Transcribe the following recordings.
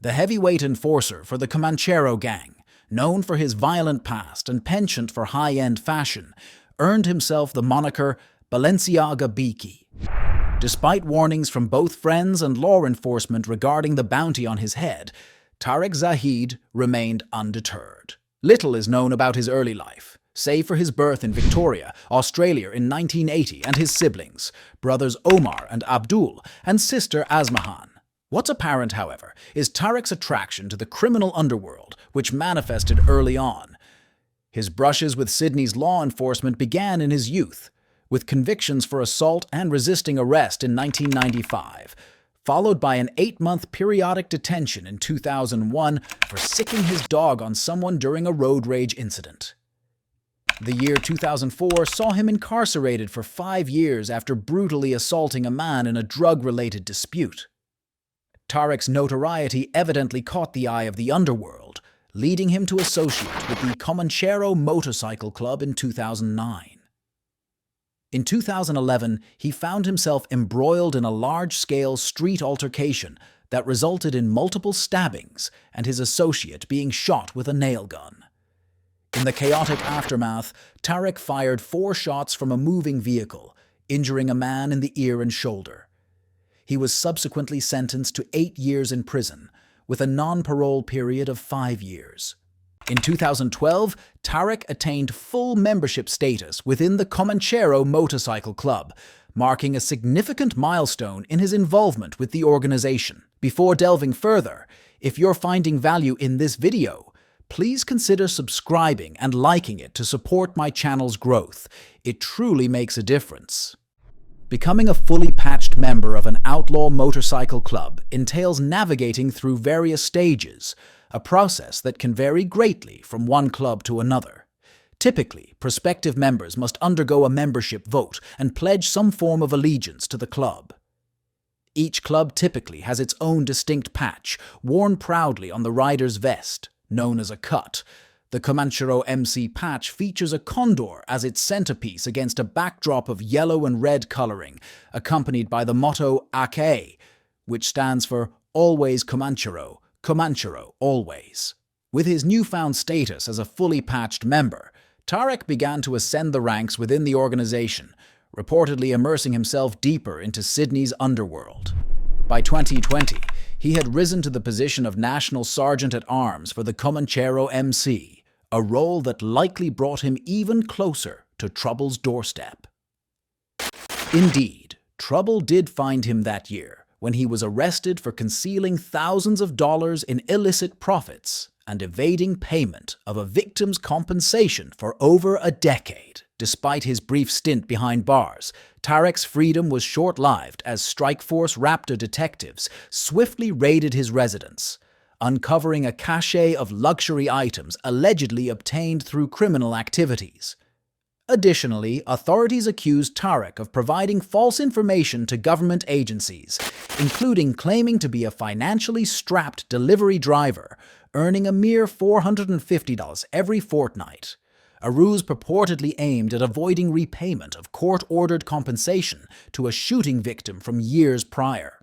The heavyweight enforcer for the Comanchero gang, known for his violent past and penchant for high-end fashion, earned himself the moniker Balenciaga Bikie. Despite warnings from both friends and law enforcement regarding the bounty on his head, Tarek Zahid remained undeterred. Little is known about his early life, save for his birth in Victoria, Australia in 1980 and his siblings, brothers Omar and Abdul, and sister Asmahan. What's apparent, however, is Tarek's attraction to the criminal underworld, which manifested early on. His brushes with Sydney's law enforcement began in his youth, with convictions for assault and resisting arrest in 1995, followed by an 8-month periodic detention in 2001 for sicking his dog on someone during a road rage incident. The year 2004 saw him incarcerated for 5 years after brutally assaulting a man in a drug-related dispute. Tarek's notoriety evidently caught the eye of the underworld, leading him to associate with the Comanchero Motorcycle Club in 2009. In 2011, he found himself embroiled in a large-scale street altercation that resulted in multiple stabbings and his associate being shot with a nail gun. In the chaotic aftermath, Tarek fired 4 shots from a moving vehicle, injuring a man in the ear and shoulder. He was subsequently sentenced to 8 years in prison, with a non-parole period of 5 years. In 2012, Tarek attained full membership status within the Comanchero Motorcycle Club, marking a significant milestone in his involvement with the organization. Before delving further, if you're finding value in this video, please consider subscribing and liking it to support my channel's growth. It truly makes a difference. Becoming a fully patched member of an outlaw motorcycle club entails navigating through various stages, a process that can vary greatly from one club to another. Typically, prospective members must undergo a membership vote and pledge some form of allegiance to the club. Each club typically has its own distinct patch, worn proudly on the rider's vest, known as a cut. The Comanchero MC patch features a condor as its centerpiece against a backdrop of yellow and red coloring, accompanied by the motto Ake, which stands for Always Comanchero, Comanchero Always. With his newfound status as a fully patched member, Tarek began to ascend the ranks within the organization, reportedly immersing himself deeper into Sydney's underworld. By 2020, he had risen to the position of National Sergeant-at-Arms for the Comanchero MC, a role that likely brought him even closer to trouble's doorstep. Indeed, trouble did find him that year, when he was arrested for concealing thousands of dollars in illicit profits and evading payment of a victim's compensation for over a decade. Despite his brief stint behind bars, Tarek's freedom was short-lived as Strikeforce Raptor detectives swiftly raided his residence, uncovering a cache of luxury items allegedly obtained through criminal activities. Additionally, authorities accused Tarek of providing false information to government agencies, including claiming to be a financially strapped delivery driver, earning a mere $450 every fortnight. A ruse purportedly aimed at avoiding repayment of court-ordered compensation to a shooting victim from years prior.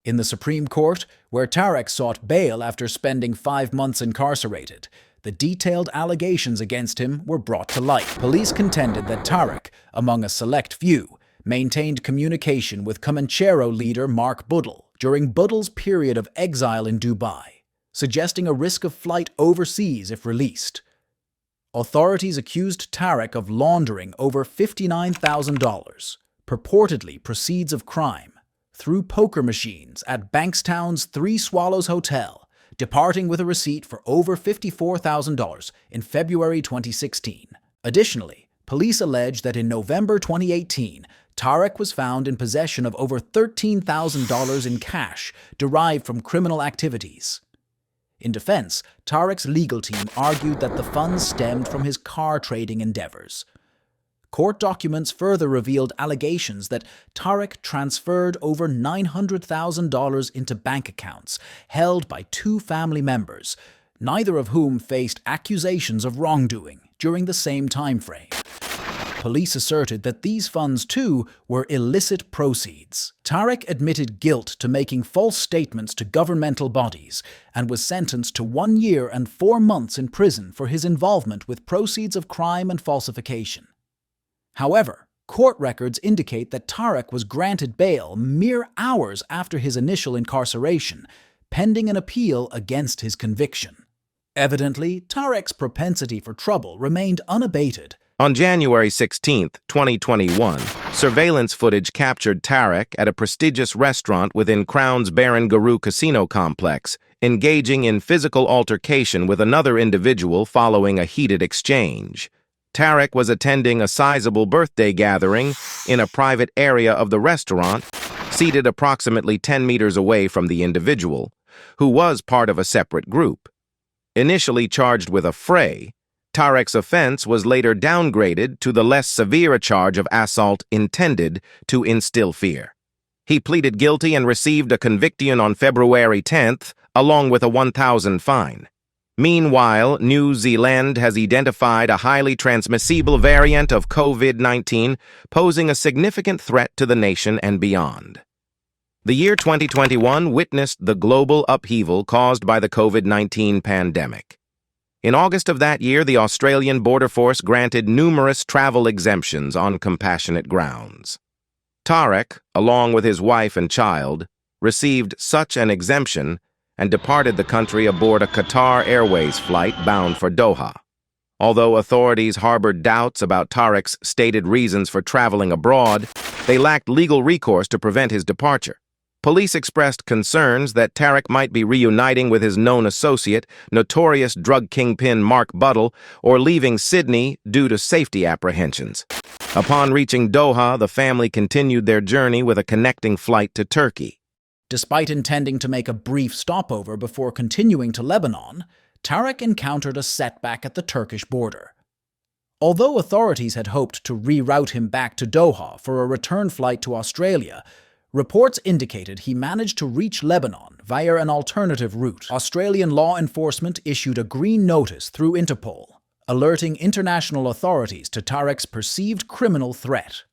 In the Supreme Court, where Tarek sought bail after spending 5 months incarcerated, the detailed allegations against him were brought to light. Police contended that Tarek, among a select few, maintained communication with Comanchero leader Mark Buddle during Buddle's period of exile in Dubai, suggesting a risk of flight overseas if released. Authorities accused Tarek of laundering over $59,000, purportedly proceeds of crime, through poker machines at Bankstown's Three Swallows Hotel, departing with a receipt for over $54,000 in February 2016. Additionally, police allege that in November 2018, Tarek was found in possession of over $13,000 in cash derived from criminal activities. In defense, Tarek's legal team argued that the funds stemmed from his car trading endeavors. Court documents further revealed allegations that Tarek transferred over $900,000 into bank accounts held by 2 family members, neither of whom faced accusations of wrongdoing during the same time frame. Police asserted that these funds, too, were illicit proceeds. Tarek admitted guilt to making false statements to governmental bodies and was sentenced to 1 year and 4 months in prison for his involvement with proceeds of crime and falsification. However, court records indicate that Tarek was granted bail mere hours after his initial incarceration, pending an appeal against his conviction. Evidently, Tarek's propensity for trouble remained unabated. On January 16, 2021, surveillance footage captured Tarek at a prestigious restaurant within Crown's Baron-Garou casino complex, engaging in physical altercation with another individual following a heated exchange. Tarek was attending a sizable birthday gathering in a private area of the restaurant, seated approximately 10 meters away from the individual, who was part of a separate group. Initially charged with a fray, Tarek's offense was later downgraded to the less severe charge of assault intended to instill fear. He pleaded guilty and received a conviction on February 10th, along with a $1,000 fine. Meanwhile, New Zealand has identified a highly transmissible variant of COVID-19, posing a significant threat to the nation and beyond. The year 2021 witnessed the global upheaval caused by the COVID-19 pandemic. In August of that year, the Australian Border Force granted numerous travel exemptions on compassionate grounds. Tarek, along with his wife and child, received such an exemption and departed the country aboard a Qatar Airways flight bound for Doha. Although authorities harbored doubts about Tarek's stated reasons for traveling abroad, they lacked legal recourse to prevent his departure. Police expressed concerns that Tarek might be reuniting with his known associate, notorious drug kingpin Mark Buttle, or leaving Sydney due to safety apprehensions. Upon reaching Doha, the family continued their journey with a connecting flight to Turkey. Despite intending to make a brief stopover before continuing to Lebanon, Tarek encountered a setback at the Turkish border. Although authorities had hoped to reroute him back to Doha for a return flight to Australia, reports indicated he managed to reach Lebanon via an alternative route. Australian law enforcement issued a green notice through Interpol, alerting international authorities to Tarek's perceived criminal threat.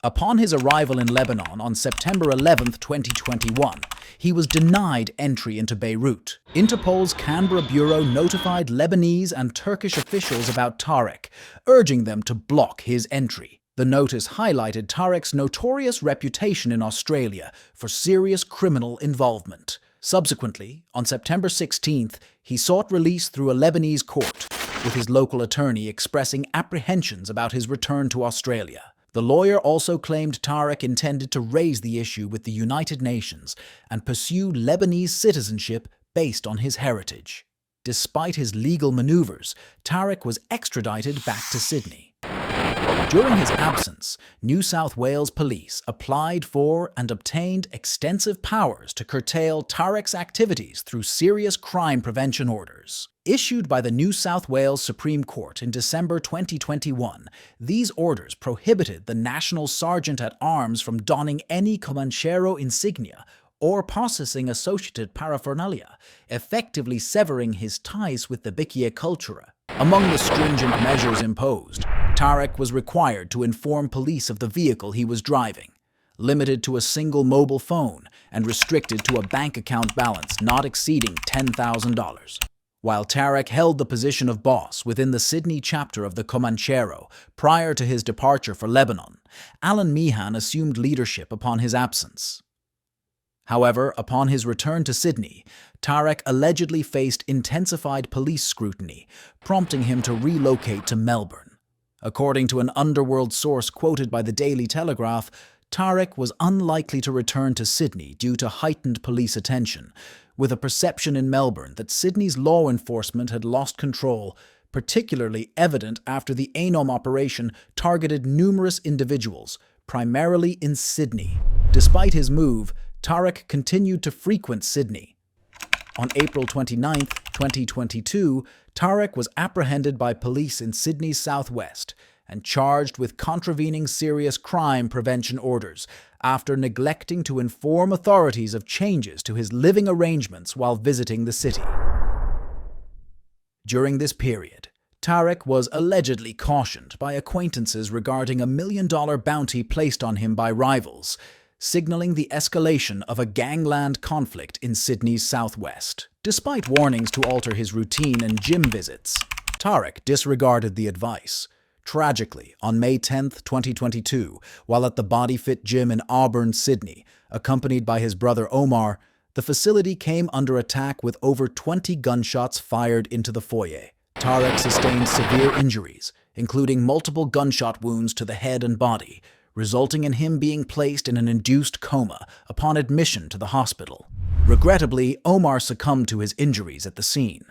Upon his arrival in Lebanon on September 11, 2021, he was denied entry into Beirut. Interpol's Canberra bureau notified Lebanese and Turkish officials about Tarek, urging them to block his entry. The notice highlighted Tarek's notorious reputation in Australia for serious criminal involvement. Subsequently, on September 16th, he sought release through a Lebanese court, with his local attorney expressing apprehensions about his return to Australia. The lawyer also claimed Tarek intended to raise the issue with the United Nations and pursue Lebanese citizenship based on his heritage. Despite his legal maneuvers, Tarek was extradited back to Sydney. During his absence, New South Wales police applied for and obtained extensive powers to curtail Tarek's activities through serious crime prevention orders. Issued by the New South Wales Supreme Court in December 2021, these orders prohibited the National Sergeant-at-Arms from donning any Comanchero insignia or possessing associated paraphernalia, effectively severing his ties with the bikie culture. Among the stringent measures imposed, Tarek was required to inform police of the vehicle he was driving, limited to a single mobile phone, and restricted to a bank account balance not exceeding $10,000. While Tarek held the position of boss within the Sydney chapter of the Comanchero prior to his departure for Lebanon, Alan Meehan assumed leadership upon his absence. However, upon his return to Sydney, Tarek allegedly faced intensified police scrutiny, prompting him to relocate to Melbourne. According to an underworld source quoted by the Daily Telegraph, Tarek was unlikely to return to Sydney due to heightened police attention, with a perception in Melbourne that Sydney's law enforcement had lost control, particularly evident after the ANOM operation targeted numerous individuals, primarily in Sydney. Despite his move, Tarek continued to frequent Sydney. On April 29, 2022, Tarek was apprehended by police in Sydney's southwest and charged with contravening serious crime prevention orders after neglecting to inform authorities of changes to his living arrangements while visiting the city. During this period, Tarek was allegedly cautioned by acquaintances regarding a $1 million bounty placed on him by rivals, signaling the escalation of a gangland conflict in Sydney's southwest. Despite warnings to alter his routine and gym visits, Tarek disregarded the advice. Tragically, on May 10, 2022, while at the Body Fit gym in Auburn, Sydney, accompanied by his brother Omar, the facility came under attack with over 20 gunshots fired into the foyer. Tarek sustained severe injuries, including multiple gunshot wounds to the head and body, resulting in him being placed in an induced coma upon admission to the hospital. Regrettably, Omar succumbed to his injuries at the scene.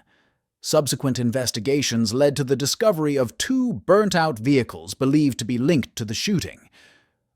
Subsequent investigations led to the discovery of 2 burnt-out vehicles believed to be linked to the shooting.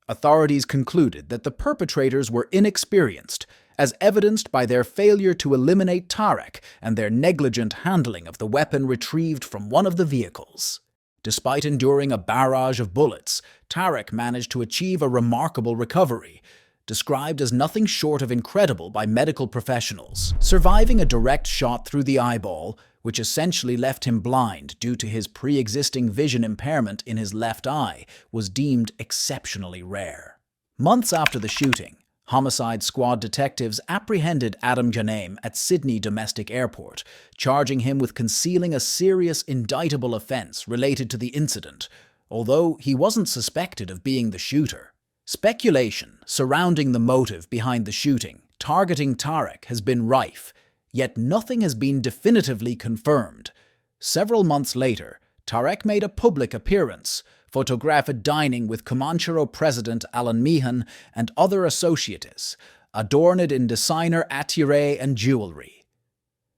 Authorities concluded that the perpetrators were inexperienced, as evidenced by their failure to eliminate Tarek and their negligent handling of the weapon retrieved from one of the vehicles. Despite enduring a barrage of bullets, Tarek managed to achieve a remarkable recovery, described as nothing short of incredible by medical professionals. Surviving a direct shot through the eyeball, which essentially left him blind due to his pre-existing vision impairment in his left eye, was deemed exceptionally rare. Months after the shooting, Homicide Squad detectives apprehended Adam Ghanem at Sydney Domestic Airport, charging him with concealing a serious indictable offence related to the incident, although he wasn't suspected of being the shooter. Speculation surrounding the motive behind the shooting, targeting Tarek, has been rife, yet nothing has been definitively confirmed. Several months later, Tarek made a public appearance, photographed dining with Comanchero president Alan Meehan and other associates, adorned in designer attire and jewelry.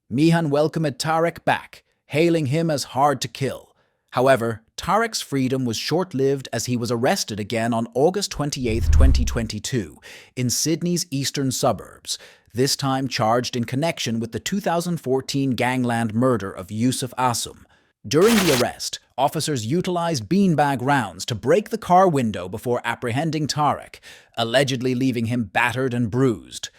Meehan welcomed Tarek back, hailing him as hard to kill. However, Tarek's freedom was short-lived as he was arrested again on August 28, 2022, in Sydney's eastern suburbs, this time charged in connection with the 2014 gangland murder of Yusuf Asum. During the arrest, officers utilized beanbag rounds to break the car window before apprehending Tarek, allegedly leaving him battered and bruised.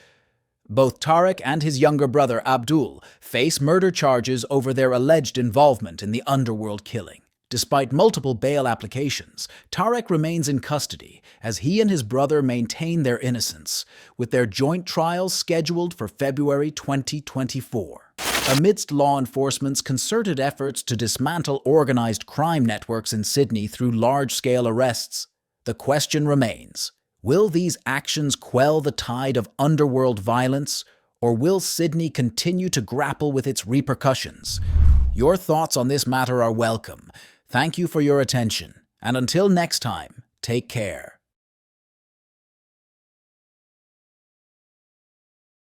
Both Tarek and his younger brother Abdul face murder charges over their alleged involvement in the underworld killing. Despite multiple bail applications, Tarek remains in custody as he and his brother maintain their innocence, with their joint trials scheduled for February 2024. Amidst law enforcement's concerted efforts to dismantle organized crime networks in Sydney through large-scale arrests, the question remains: will these actions quell the tide of underworld violence, or will Sydney continue to grapple with its repercussions? Your thoughts on this matter are welcome. Thank you for your attention, and until next time, take care.